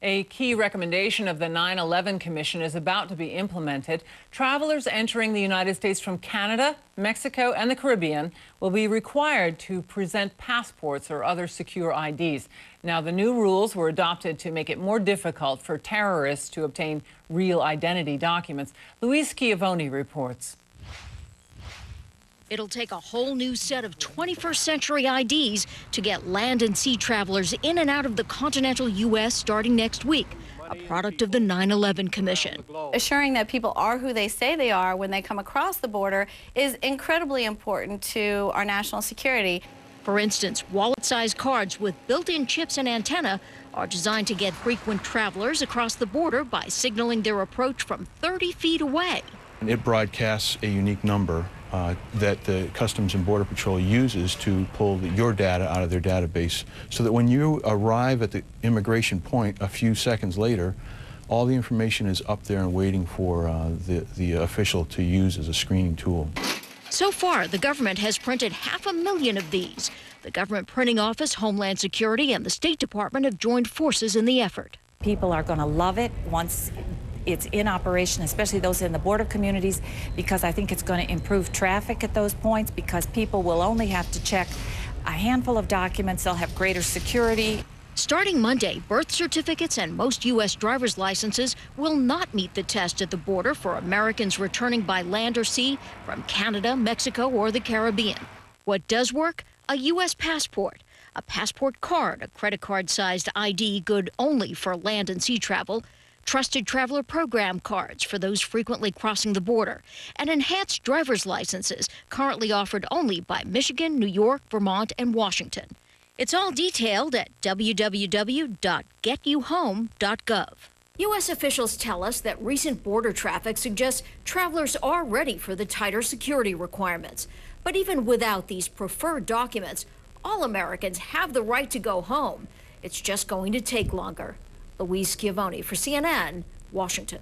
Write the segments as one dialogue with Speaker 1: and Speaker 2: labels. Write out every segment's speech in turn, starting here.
Speaker 1: A key recommendation of the 9/11 Commission is about to be implemented. Travelers entering the United States from Canada, Mexico, and the Caribbean will be required to present passports or other secure IDs. Now, the new rules were adopted to make it more difficult for terrorists to obtain real identity documents. Louise Schiavone reports.
Speaker 2: It'll take a whole new set of 21st century IDs to get land and sea travelers in and out of the continental U.S. starting next week, a product of the 9/11 Commission.
Speaker 3: Assuring that people are who they say they are when they come across the border is incredibly important to our national security.
Speaker 2: For instance, wallet-sized cards with built-in chips and antenna are designed to get frequent travelers across the border by signaling their approach from 30 feet away.
Speaker 4: It broadcasts a unique number that the Customs and Border Patrol uses to pull your data out of their database, so that when you arrive at the immigration point a few seconds later, all the information is up there and waiting for the official to use as a screening tool.
Speaker 2: So far, the government has printed 500,000 of these. The Government Printing Office, Homeland Security, and the State Department have joined forces in the effort.
Speaker 5: People are going to love it once it's in operation, especially those in the border communities, because I think it's going to improve traffic at those points, because people will only have to check a handful of documents. They'll have greater security.
Speaker 2: Starting Monday, birth certificates and most U.S. driver's licenses will not meet the test at the border for Americans returning by land or sea from Canada, Mexico, or the Caribbean. What does work? A U.S. passport, a passport card, a credit card-sized ID good only for land and sea travel, Trusted Traveler Program cards for those frequently crossing the border, and enhanced driver's licenses currently offered only by Michigan, New York, Vermont, and Washington. It's all detailed at www.getyouhome.gov. U.S. officials tell us that recent border traffic suggests travelers are ready for the tighter security requirements. But even without these preferred documents, all Americans have the right to go home. It's just going to take longer. Louise Schiavone for CNN, Washington.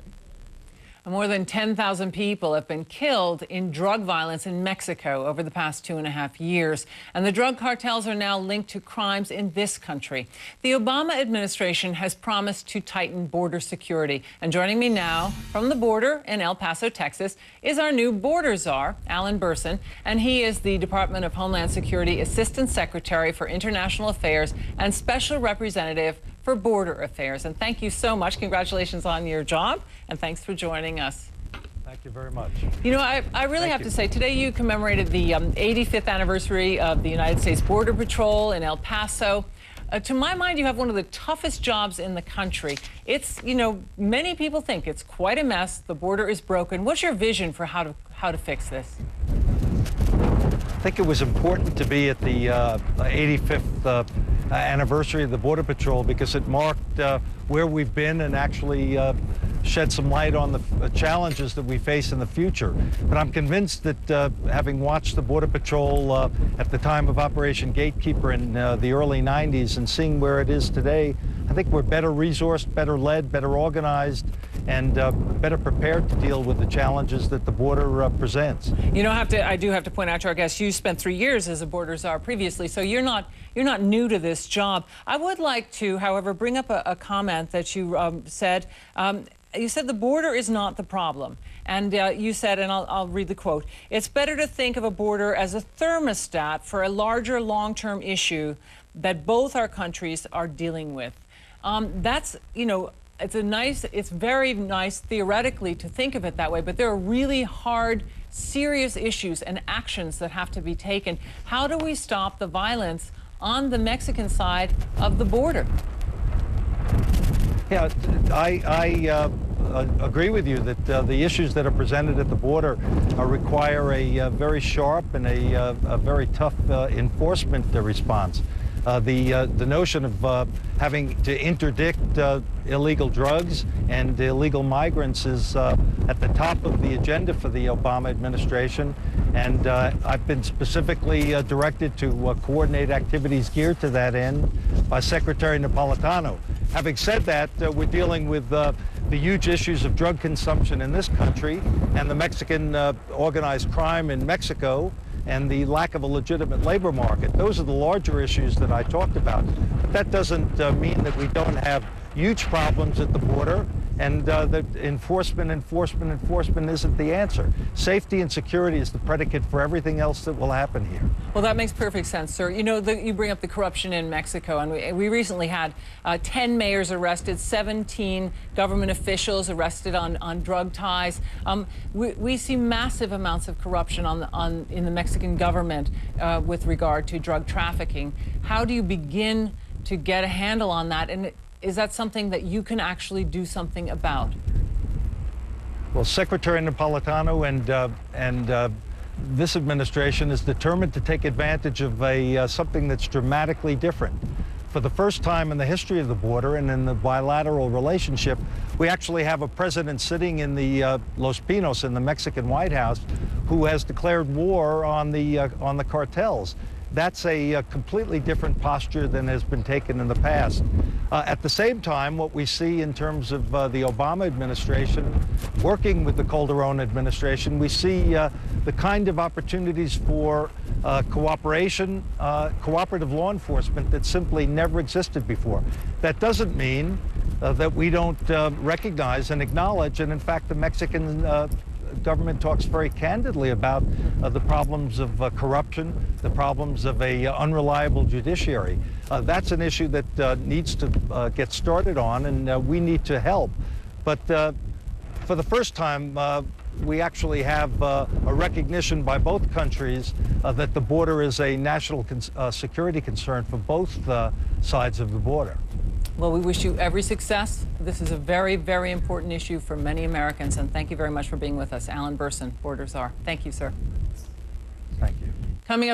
Speaker 1: More than 10,000 people have been killed in drug violence in Mexico over the past 2.5 years. And the drug cartels are now linked to crimes in this country. The Obama administration has promised to tighten border security. And joining me now from the border in El Paso, Texas, is our new border czar, Alan Burson. And he is the Department of Homeland Security Assistant Secretary for International Affairs and Special Representative for Border Affairs. And thank you so much. Congratulations on your job, and thanks for joining us.
Speaker 6: Thank you very much.
Speaker 1: You know, I really have to say, today you commemorated the 85th anniversary of the United States Border Patrol in El Paso. To my mind, you have one of the toughest jobs in the country. It's, you know, many people think it's quite a mess. The border is broken. What's your vision for how to fix this?
Speaker 6: I think it was important to be at the 85th anniversary of the Border Patrol, because it marked where we've been and actually shed some light on the challenges that we face in the future. But I'm convinced that having watched the Border Patrol at the time of Operation Gatekeeper in the early 90s and seeing where it is today, I think we're better resourced, better led, better organized, and better prepared to deal with the challenges that the border presents.
Speaker 1: You know, I do have to point out to our guests, you spent 3 years as a border czar previously, so you're not new to this job. I would like to, however, bring up a comment that you said. You said the border is not the problem. And you said, and I'll read the quote, "It's better to think of a border as a thermostat for a larger long-term issue that both our countries are dealing with." That's, you know, it's very nice theoretically to think of it that way, but there are really hard, serious issues and actions that have to be taken. How do we stop the violence on the Mexican side of the border?
Speaker 6: Yeah, I agree with you that the issues that are presented at the border require a very sharp and a very tough enforcement response. The notion of having to interdict illegal drugs and illegal migrants is at the top of the agenda for the Obama administration, and I've been specifically directed to coordinate activities geared to that end by Secretary Napolitano. Having said that, we're dealing with the huge issues of drug consumption in this country and the Mexican organized crime in Mexico, and the lack of a legitimate labor market. Those are the larger issues that I talked about. But that doesn't mean that we don't have huge problems at the border, and the enforcement isn't the answer. Safety and security is the predicate for everything else that will happen here.
Speaker 1: Well, that makes perfect sense, sir. You know, you bring up the corruption in Mexico, and we recently had 10 mayors arrested, 17 government officials arrested on drug ties. We see massive amounts of corruption in the Mexican government with regard to drug trafficking. How do you begin to get a handle on that? And is that something that you can actually do something about?
Speaker 6: Well, Secretary Napolitano and this administration is determined to take advantage of something that's dramatically different. For the first time in the history of the border and in the bilateral relationship, we actually have a president sitting in the Los Pinos in the Mexican White House who has declared war on the cartels. That's a completely different posture than has been taken in the past. At the same time, what we see in terms of the Obama administration working with the Calderon administration, we see the kind of opportunities for cooperation, cooperative law enforcement that simply never existed before. That doesn't mean that we don't recognize and acknowledge, and in fact the Mexican government talks very candidly about the problems of corruption, the problems of a unreliable judiciary. That's an issue that needs to get started on, and we need to help. But for the first time, we actually have a recognition by both countries that the border is a national security concern for both sides of the border.
Speaker 1: Well, we wish you every success. This is a very, very important issue for many Americans, and thank you very much for being with us. Alan Burson, Border Czar. Thank you, sir.
Speaker 6: Thank you.
Speaker 1: Coming up.